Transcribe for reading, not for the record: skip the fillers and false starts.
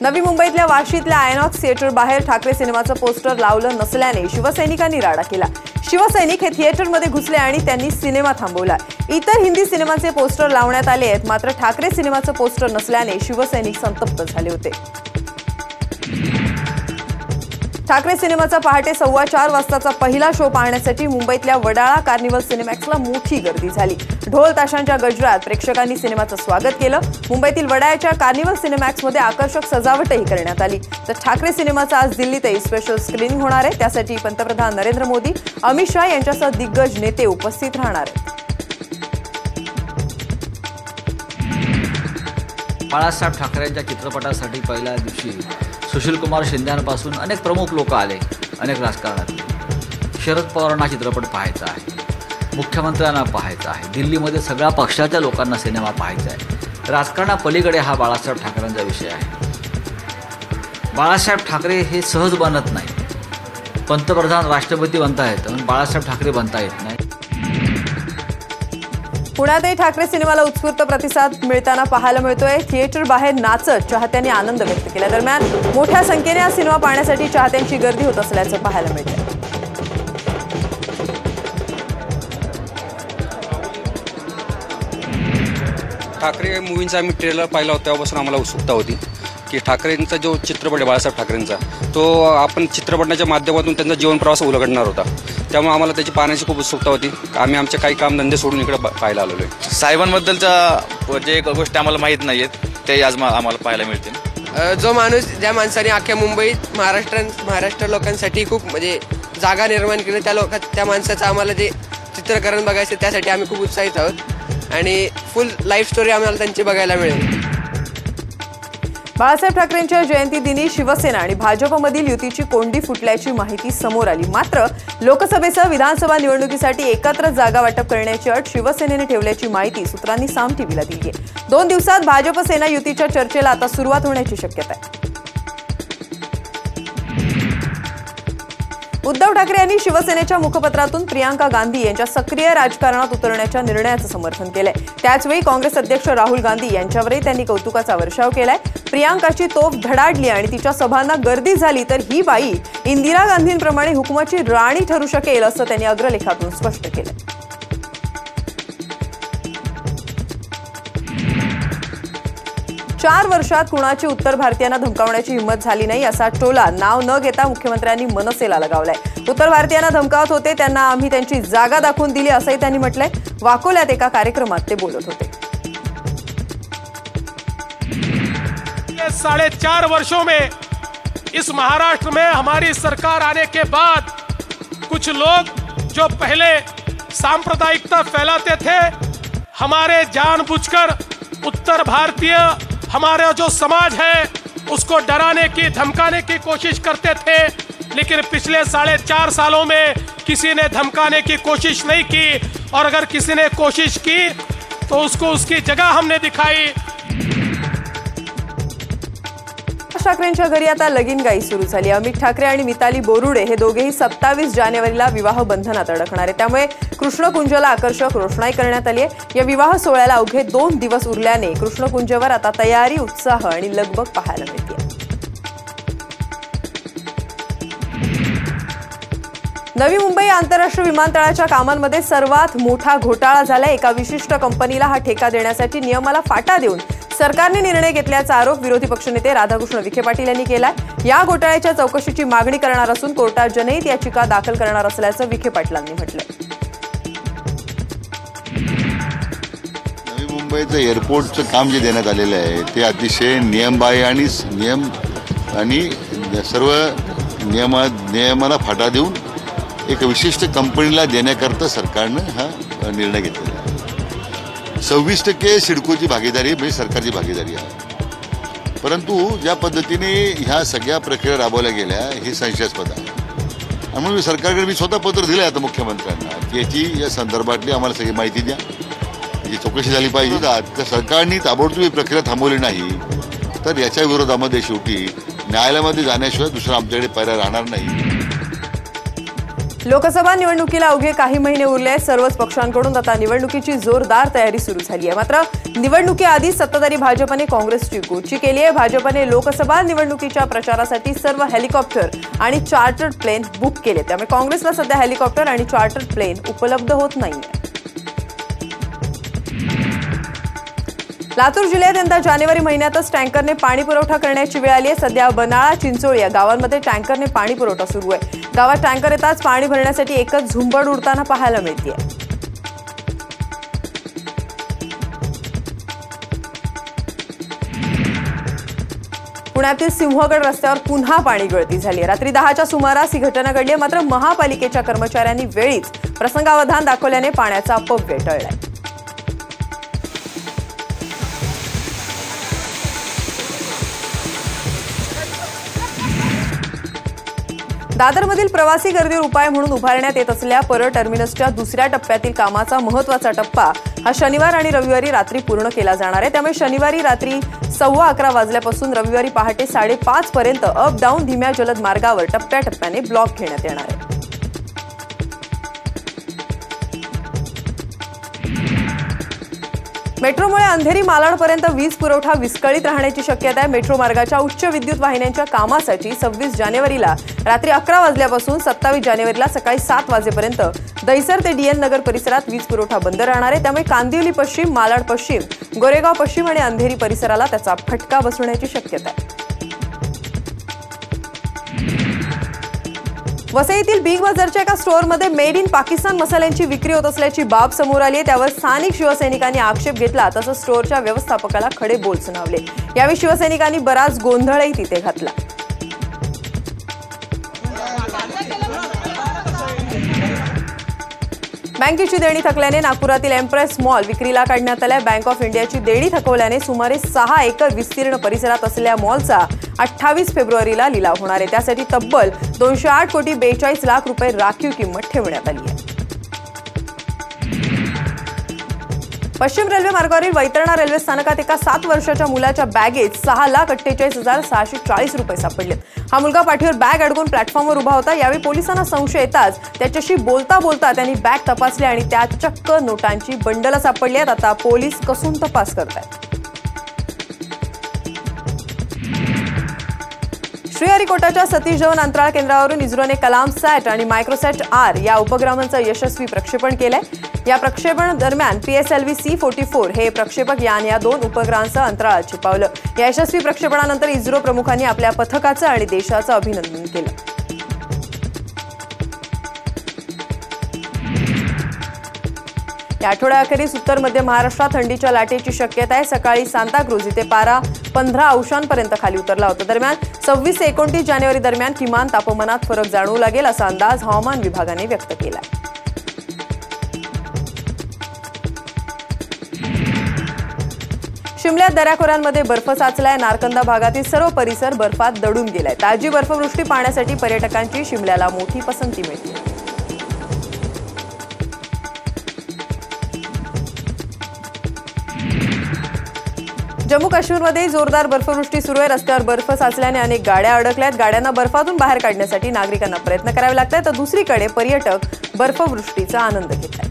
नवी मुंबईतल्या वाशीतल्या आयनॉक्स थिएटर बाहेर ठाकरे सिनेमाचं पोस्टर लावलं नसल्याने शिवसैनिकांनी राडा केला। शिवसैनिक हे थिएटरमध्ये घुसले आणि त्यांनी सिनेमा थांबवला। इतर हिंदी सिनेमांचे पोस्टर लावण्यात आले आहेत, मात्र ठाकरे सिनेमाचं पोस्टर नसल्याने शिवसैनिक संतप्त झाले होते। ठाकरे सिनेमाचा पहाटे 4:15 वाजताचा पहिला शो पाहण्यासाठी मुंबईतल्या वडाळा कार्निवल सिनेमॅक्सला मोठी गर्दी झाली। ढोल ताशांच्या गजरात प्रेक्षकांनी सिनेमाचं स्वागत केलं। मुंबईतील वडाळ्याच्या कार्निवल सिनेमॅक्समध्ये आकर्षक सजावटही करण्यात आली। तर ठाकरे सिनेमाचं आज दिल्लीतही स्पेशल स्क्रीनिंग होणार आहे। त्यासाठी पंतप्रधान नरेंद्र मोदी, अमित शाह यांच्यासह दिग्गज नेते उपस्थित राहणार आहेत। बाळासाहेब ठाकरेंच्या चित्रपटासाठी पहिल्या दिवशी सुशील कुमार शिंदेपासून अनेक प्रमुख लोक आले, अनेक राजकारणातले। शरद पवारांना चित्रपट पाहायचा आहे, मुख्यमंत्र्यांना पाहायचा आहे, दिल्लीमध्ये सगळ्या पक्षाच्या लोकांना सिनेमा पाहायचा आहे। राजकारणापलीकडे हा बाळासाहेब ठाकरेंचा विषय आहे। बाळासाहेब ठाकरे हे सहज बनत नाही। पंतप्रधान राष्ट्रपती बनता येतं, पण बाळासाहेब ठाकरे बनता येत नाही। पुण्यातही ठाकरे सिनेमाला उत्स्फूर्त प्रतिसाद मिळताना पाहायला मिळतोय। थिएटर बाहेर नाचत चाहत्यांनी आनंद व्यक्त केला। दरम्यान मोठ्या संख्येने हा सिनेमा पाहण्यासाठी चाहत्यांची गर्दी होत असल्याचं पाहायला मिळतंय। ठाकरे मूवीचा आम्ही ट्रेलर पाहिला होता, तेव्हापासून आम्हाला उत्सुकता होती की ठाकरेंचा जो चित्रपट आहे बाळासाहेब ठाकरेंचा, तो आपण चित्रपटाच्या माध्यमातून त्यांचा जीवन प्रवास उलगडणार होता। त्यामुळे आम्हाला त्याची पाहण्याची खूप उत्सुकता होती। आम्ही आमचे काही कामधंदे सोडून इकडे पाहायला आलेलो आहे। साहेबांबद्दलच्या जे गोष्टी आम्हाला माहीत नाही आहेत ते आज आम्हाला पाहायला मिळतील। जो माणूस ज्या माणसाने अख्ख्या मुंबईत महाराष्ट्र लोकांसाठी खूप म्हणजे जागा निर्माण केली, त्या माणसाचं आम्हाला जे चित्रीकरण बघायचं त्यासाठी आम्ही खूप उत्साहित आहोत आणि फुल लाईफ स्टोरी आम्हाला त्यांची बघायला मिळेल। बाळासाहेब ठाकरेंच्या जयंती दिनी शिवसेना आणि भाजपमधील युतीची कोंडी फुटल्याची माहिती समोर आली। मात्र लोकसभेसह विधानसभा निवडणुकीसाठी एकत्र जागा वाटप करण्याची अट शिवसेनेने ठेवल्याची माहिती सूत्रांनी साम टीव्हीला दिली आहे। 2 दिवसात भाजप सेना युतीच्या चर्चेला आता सुरुवात होण्याची शक्यता आहे। उद्धव ठाकरे यांनी शिवसेनेच्या मुखपत्रातून प्रियांका गांधी यांच्या सक्रिय राजकारणात उतरण्याच्या निर्णयाचं समर्थन केलंय। त्याचवेळी काँग्रेस अध्यक्ष राहुल गांधी यांच्यावरही त्यांनी कौतुकाचा वर्षाव केलाय। प्रियांकाची तोफ धडाडली आणि तिच्या सभांना गर्दी झाली तर ही बाई इंदिरा गांधींप्रमाणे हुकुमाची राणी ठरू शकेल असं त्यांनी अग्रलेखातून स्पष्ट केलंय। चार वर्षात कुणाची उत्तर भारतीयांना धमकावण्याची हिंमत झाली नाही असा टोला नाव न घेता मुख्यमंत्र्यांनी मनसेला लगावलाय। उत्तर भारतीयांना धमकावत होते, त्यांना आम्ही त्यांची जागा दाखवून दिली असंही त्यांनी म्हटलंय। वाकोल्यात एका कार्यक्रमात ते बोलत होते। 4.5 वर्षों में इस महाराष्ट्र में हमारी सरकार आने के बाद कुछ लोग जो पहले सांप्रदायिकता फैलाते थे, हमारे जानबूझकर उत्तर भारतीय हमारा जो समाज है उसको डराने की धमकाने की कोशिश करते थे। लेकिन पिछले 4.5 सालों में किसी ने धमकाने की कोशिश नहीं की, और अगर किसी ने कोशिश की तो उसको उसकी जगह हमने दिखाई। ठाकरेंच्या घरी आता लगीनगाई सुरू झाली। अमित ठाकरे आणि मिताली बोरुडे हे दोघेही 27 जानेवारीला विवाह बंधनात अडकणार आहे। त्यामुळे कृष्णकुंजला आकर्षक रोषणाई करण्यात आली आहे। या विवाह सोहळ्याला अवघे 2 दिवस उरल्याने कृष्णकुंजवर आता तयारी, उत्साह आणि लगबग पाहायला मिळते। नवी मुंबई आंतरराष्ट्रीय विमानतळाच्या कामांमध्ये सर्वात मोठा घोटाळा झालाय। एका विशिष्ट कंपनीला हा ठेका देण्यासाठी नियमाला फाटा देऊन सरकारने निर्णय घेतल्याचा आरोप विरोधी पक्षनेते राधाकृष्ण विखे पाटील यांनी केलाय। या घोटाळ्याच्या चौकशीची मागणी करणार असून कोर्टात जनहित याचिका दाखल करणार असल्याचं विखे पाटलांनी म्हटलंय। नवी मुंबईचं एअरपोर्टचं काम जे देण्यात आलेलं आहे ते अतिशय नियमबाह्य आणि सर्व नियमाला फाटा देऊन एक विशिष्ट कंपनीला देण्याकरता सरकारनं हा निर्णय घेतलेला आहे। 26% सिडकोची भागीदारी म्हणजे सरकारची भागीदारी आहे, परंतु ज्या पद्धतीने ह्या सगळ्या प्रक्रिया राबवल्या गेल्या हे संशयास्पद आहे। आणि म्हणून सरकारकडे मी स्वतः पत्र दिलं आहे आता मुख्यमंत्र्यांना की याची या संदर्भातली आम्हाला सगळी माहिती द्या, याची चौकशी झाली पाहिजे। तर सरकारने ताबडतोब ही प्रक्रिया थांबवली नाही तर याच्या विरोधामध्ये शेवटी न्यायालयामध्ये जाण्याशिवाय दुसरा आमच्याकडे पर्याय राहणार नाही। लोकसभा निवडणुकीला अवघे काही महिने उरले आहेत. सर्वच पक्षांकडून आता निवडणुकीची जोरदार तयारी सुरू झाली आहे. मात्र निवडणुकीआधी सत्ताधारी भाजपने काँग्रेसची गोची केली आहे. भाजपने लोकसभा निवडणुकीच्या प्रचारासाठी सर्व हेलिकॉप्टर आणि चार्टर्ड प्लेन बुक केले. त्यामुळे काँग्रेसला सध्या हेलिकॉप्टर आणि चार्टर्ड प्लेन उपलब्ध होत नाहीये. लातूर जिल्ह्यात यंदा जानेवारी महिन्यातच टँकरने पाणी पुरवठा करण्याची वेळ आली आहे. सध्या बनाळा, चिंचोळी या गावांमध्ये टँकरने पाणी पुरवठा सुरू आहे. गावात टँकर येताच पाणी भरण्यासाठी एकच झुंबड उडताना पाहायला मिळते. पुण्यातील सिंहगड रस्त्यावर पुन्हा पाणी गळती झाली. रात्री 10च्या सुमारास ही घटना घडली. मात्र महापालिकेच्या कर्मचाऱ्यांनी वेळीच प्रसंगावधान दाखवल्याने पाण्याचा अपव्यय टळलाय. दादरमधील प्रवासी गर्दीवर उपाय म्हणून उभारण्यात येत असलेल्या परळ टर्मिनसच्या दुसऱ्या टप्प्यातील कामाचा महत्त्वाचा टप्पा हा शनिवार आणि रविवारी रात्री पूर्ण केला जाणार आहे. त्यामुळे शनिवारी रात्री 11:15 वाजल्यापासून रविवारी पहाटे 5:30 पर्यंत अप डाऊन धीम्या जलद मार्गावर टप्प्याटप्प्याने ब्लॉक घेण्यात येणार आहे. मेट्रोमुळे अंधेरी मालाडपर्यंत वीज पुरवठा विस्कळीत राहण्याची शक्यता आहे. मेट्रो मार्गाच्या उच्च विद्युत वाहिन्यांच्या कामासाठी 26 जानेवारीला रात्री 11 वाजल्यापासून 27 जानेवारीला सकाळी 7 वाजेपर्यंत दहिसर ते डीएन नगर परिसरात वीज पुरवठा बंद राहणार आहे. त्यामुळे कांदिवली पश्चिम, मालाड पश्चिम, गोरेगाव पश्चिम आणि अंधेरी परिसराला त्याचा फटका बसण्याची शक्यता आहे. वसईतील बिग बाजारच्या एका स्टोअरमध्ये मेड इन पाकिस्तान मसाल्यांची विक्री होत असल्याची बाब समोर आली आहे. त्यावर स्थानिक शिवसैनिकांनी आक्षेप घेतला. तसंच स्टोअरच्या व्यवस्थापकाला खडे बोल सुनावले. यावेळी शिवसैनिकांनी बराच गोंधळही तिथे घातला. बँकेची देणी थकल्याने नागपुरातील एम्प्रेस मॉल विक्रीला काढण्यात आलाय. बँक ऑफ इंडियाची देणी थकवल्याने सुमारे 6 एकर विस्तीर्ण परिसरात असलेल्या मॉलचा 28 फेब्रुवारीला लिलाव होणार आहे. त्यासाठी तब्बल 208,42 रुपये राखीव किंमत ठेवण्यात आली आहे. पश्चिम रेल्वे मार्गावरील वैतरणा रेल्वे स्थानकात एका 7 वर्षाच्या मुलाच्या बॅगेत 6,48,440 रुपये सापडले. हा मुलगा पाठीवर बॅग अडकून प्लॅटफॉर्मवर उभा होता. यावेळी पोलिसांना संशय येताच त्याच्याशी बोलता बोलता त्यांनी बॅग तपासली आणि त्यात चक्क नोटांची बंडलं सापडली आहेत. आता पोलीस कसून तपास करतायत. श्रीहरिकोटाच्या सतीश धवन अंतराळ केंद्रावरून इस्रोने कलाम सॅट आणि मायक्रोसॅट आर या उपग्रहांचं यशस्वी प्रक्षेपण केलंय. या प्रक्षेपण दरम्यान PSLV C-44 हे प्रक्षेपक यान या 2 उपग्रहांचं अंतराळात छिपावलं. या यशस्वी प्रक्षेपणानंतर इस्रो प्रमुखांनी आपल्या पथकाचं आणि देशाचं अभिनंदन केलं. या आठवड्याअखेरीस उत्तर मध्य महाराष्ट्रात थंडीच्या लाटेची शक्यता आहे. सकाळी सांताक्रूज इथे पारा 15 अंशांपर्यंत खाली उतरला होता. दरम्यान 26 ते 29 जानेवारी दरम्यान किमान तापमानात फरक जाणवू लागेल असा अंदाज हवामान विभागाने व्यक्त केला. शिमल्यात दऱ्याखोऱ्यांमध्ये बर्फ साचलाय. नारकंदा भागातील सर्व परिसर बर्फात दडून गेलाय. ताजी बर्फवृष्टी पाहण्यासाठी पर्यटकांची शिमल्याला मोठी पसंती मिळते. जम्मू काश्मीरमध्ये जोरदार बर्फवृष्टी सुरू आहे. रस्त्यावर बर्फ साचल्याने अनेक गाड्या अडकल्यात. गाड्यांना बर्फातून बाहेर काढण्यासाठी नागरिकांना प्रयत्न करावे लागतात. तर दुसरीकडे पर्यटक बर्फवृष्टीचा आनंद घेत आहेत.